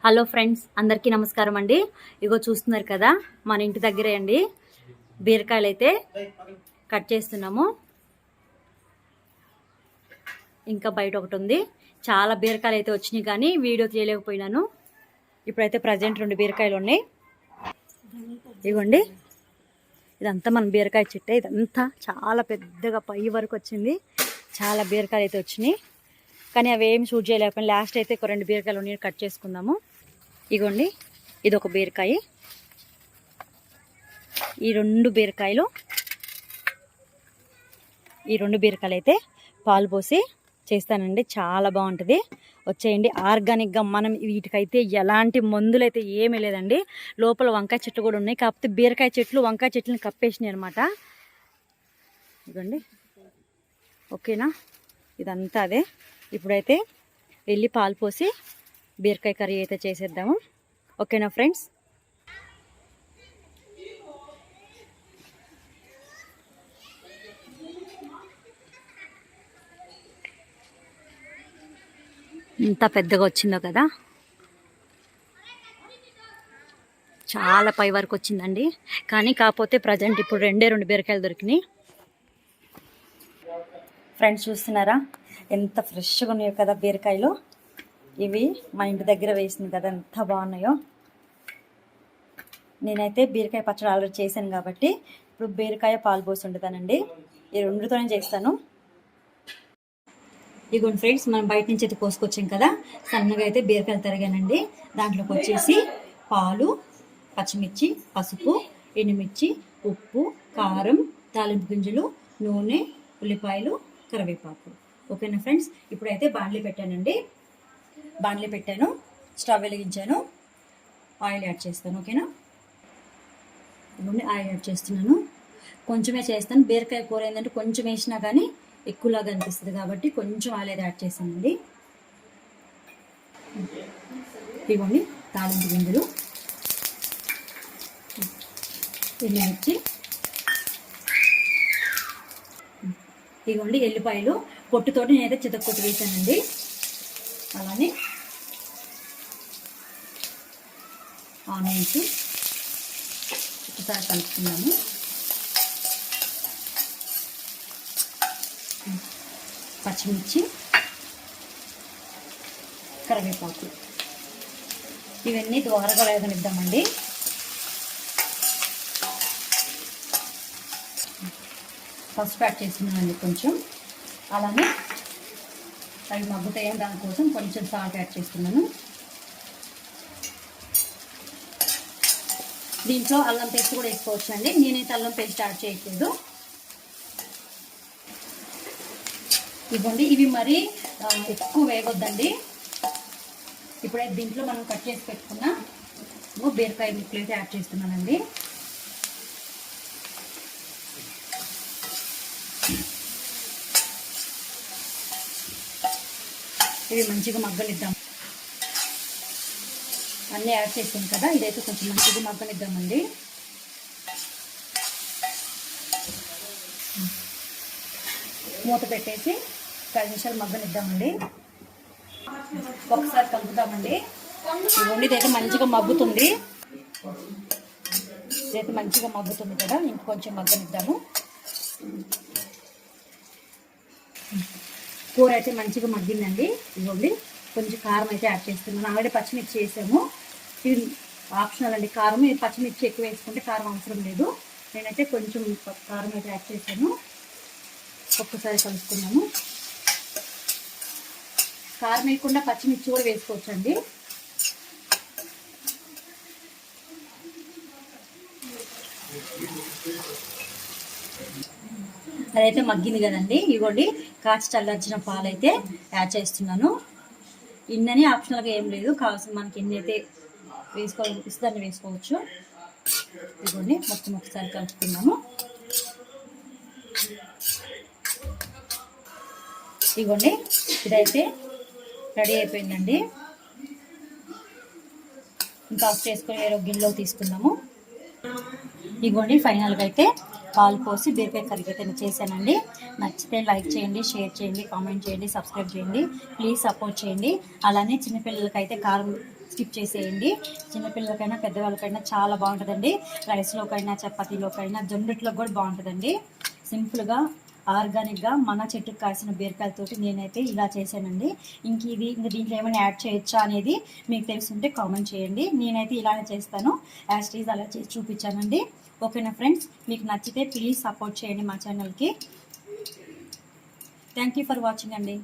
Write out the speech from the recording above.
Hello friends, అందరికీ నమస్కారం అండి. ఇగో చూస్తున్నారు కదా, మన ఇంటి దగ్గరే అండి బీరకాయలు అయితే కట్ చేస్తున్నాము. ఇంకా బయట ఒకటి ఉంది. చాలా బీరకాయలు అయితే వచ్చినాయి కానీ వీడియో తీయలేకపోయినాను. ఇప్పుడైతే ప్రజెంట్ 2 బీరకాయలు ఉన్నాయి. ఇవ్వండి, ఇదంతా మన బీరకాయ చెట్టే. ఇదంతా చాలా పెద్దగా పై వరకు వచ్చింది. చాలా బీరకాయలు అయితే వచ్చినాయి కానీ అవి ఏమి షూట్ చేయలేకపోయినా. లాస్ట్ అయితే ఒక 2 బీరకాయలు ఉన్నాయి, కట్ చేసుకుందాము. ఇగోండి, ఇది ఒక బీరకాయ. ఈ 2 బీరకాయలు అయితే పాలు పోసి చేస్తానండి. చాలా బాగుంటుంది. వచ్చేయండి. ఆర్గానిక్గా మనం వీటికైతే ఎలాంటి మందులు అయితే ఏమీ లేదండి. లోపల వంకాయ చెట్లు కూడా ఉన్నాయి, కాకపోతే బీరకాయ చెట్లు వంకాయ చెట్లను కప్పేసినాయి అనమాట. ఇదిగోండి, ఓకేనా? ఇదంతా అదే. ఇప్పుడైతే వెళ్ళి పాలు పోసి బీరకాయ కర్రీ అయితే చేసేద్దాము. ఓకేనా ఫ్రెండ్స్? ఇంత పెద్దగా వచ్చిందో కదా, చాలా పై వరకు వచ్చిందండి. కానీ కాకపోతే ప్రజెంట్ ఇప్పుడు 2 బీరకాయలు దొరికినాయి. ఫ్రెండ్స్ చూస్తున్నారా ఎంత ఫ్రెష్గా ఉన్నాయో కదా బీరకాయలు. ఇవి మా ఇంటి దగ్గర వేసింది కదా, ఎంత బాగున్నాయో. నేనైతే బీరకాయ పచ్చడి ఆల్రెడీ చేశాను కాబట్టి ఇప్పుడు బీరకాయ పాలు పోసి వండుతానండి. ఈ 2తోనే చేస్తాను. ఇదిగోండి ఫ్రెండ్స్, మనం బయట నుంచి అయితే కోసుకొచ్చాం కదా, సన్నగా అయితే బీరకాయలు తరిగానండి. దాంట్లోకి వచ్చేసి పాలు, పచ్చిమిర్చి, పసుపు, ఎండుమిర్చి, ఉప్పు, కారం, తాలింపు గింజలు, నూనె, ఉల్లిపాయలు, కరివేపాకు. ఓకేనా ఫ్రెండ్స్? ఇప్పుడైతే బాండ్లీ పెట్టాను, స్టవ్ వెలిగించాను, ఆయిల్ యాడ్ చేస్తాను. ఓకేనా? ఆయిల్ యాడ్ చేస్తున్నాను. కొంచెమే చేస్తాను. బీరకాయ కూర ఏంటంటే కొంచెం వేసినా కానీ ఎక్కువలాగా అనిపిస్తుంది కాబట్టి కొంచెం ఆయిల్ అయితే యాడ్ చేస్తానండి. ఇవ్వండి తాలింపు గింజలు, ఎండుమిర్చి, ఇవ్వండి ఎల్లిపాయలు పొట్టుతోటి నేనైతే చితక్కొట్టు వేసానండి. అలానే ఆనియన్స్ ఒకసారి కలుపుకున్నాము. పచ్చిమిర్చి, కరివేపాకు, ఇవన్నీ ద్వారగా వేగనిద్దామండి. పసుపు యాడ్ చేస్తున్నానండి కొంచెం. అలానే అవి మగ్గుతాయని దానికోసం కొంచెం సాల్ట్ యాడ్ చేస్తున్నాను. దీంట్లో అల్లం పేస్ట్ కూడా వేసుకోవచ్చు అండి. నేనైతే అల్లం పేస్ట్ యాడ్ చేయట్లేదు. ఇవ్వండి, ఇవి మరీ ఎక్కువ వేగొద్దండి. ఇప్పుడైతే దీంట్లో మనం కట్ చేసి పెట్టుకున్న బీరకాయ ముక్కలు అయితే యాడ్ చేస్తున్నానండి. ఇవి మంచిగా మగ్గనిద్దాం. అన్నీ యాడ్ చేసాం కదా, ఇదైతే కొంచెం మంచిగా మగ్గనిద్దామండి. మూత పెట్టేసి 10 నిమిషాలు మగ్గనిద్దామండి. ఒకసారి కలుపుదామండి. ఇవ్వండి, ఇదైతే మంచిగా మగ్గుతుంది. కదా, ఇంకొంచెం మగ్గనిద్దాము. కూర అయితే మంచిగా మగ్గిందండి. ఇవ్వండి, కొంచెం కారం అయితే యాడ్ చేస్తున్నాను. ఆల్రెడీ పచ్చిమిర్చి వేసాము. ఇది ఆప్షనల్ అండి. కారం పచ్చిమిర్చి ఎక్కువ వేసుకుంటే కారం అవసరం లేదు. నేనైతే కొంచెం కారం అయితే యాడ్ చేశాను. ఒక్కసారి కలుపుకున్నాము. కారం వేయకుండా పచ్చిమిర్చి కూడా వేసుకోవచ్చు అండి. అదైతే మగ్గింది కదండి. ఇవ్వండి, కాచి చల్లార్చిన పాలు అయితే యాడ్ చేస్తున్నాను. ఇన్నని ఆప్షనల్గా ఏం లేదు, కావాల్సిన మనకి ఎన్ని అయితే దాన్ని వేసుకోవచ్చు. ఇవ్వండి, మొత్తం ఒకసారి కలుపుకున్నాము. ఇవ్వండి, ఇదైతే రెడీ అయిపోయిందండి. ఇంకా ఆఫ్ చేసుకొని వేరే గిన్నెలో తీసుకున్నాము. ఇవ్వండి, ఫైనల్గా అయితే పాలు పోసి బీరకాయ కర్రీ అయితే చేశానండి. నచ్చితే లైక్ చేయండి, షేర్ చేయండి, కామెంట్ చేయండి, సబ్స్క్రైబ్ చేయండి. ప్లీజ్ సపోర్ట్ చేయండి. అలానే చిన్నపిల్లలకైతే కారం స్కిప్ చేసేయండి. చిన్నపిల్లలకైనా పెద్దవాళ్ళకైనా చాలా బాగుంటుందండి. రైస్లోకైనా చపాతీలోకైనా జొన్నట్లో కూడా బాగుంటుందండి. సింపుల్గా ఆర్గానిక్గా మన చెట్టుకు కాసిన బీరకాయలతోటి నేనైతే ఇలా చేశానండి. ఇంక దీంట్లో ఏమైనా యాడ్ చేయొచ్చా అనేది మీకు తెలుసుంటే కామెంట్ చేయండి. నేనైతే ఇలానే చేస్తాను, యాజ్ టీజ్ అలా చేసి చూపించానండి. ఓకేనా ఫ్రెండ్స్, మీకు నచ్చితే ప్లీజ్ సపోర్ట్ చేయండి మా ఛానల్కి. థ్యాంక్ యూ ఫర్ వాచింగ్ అండి.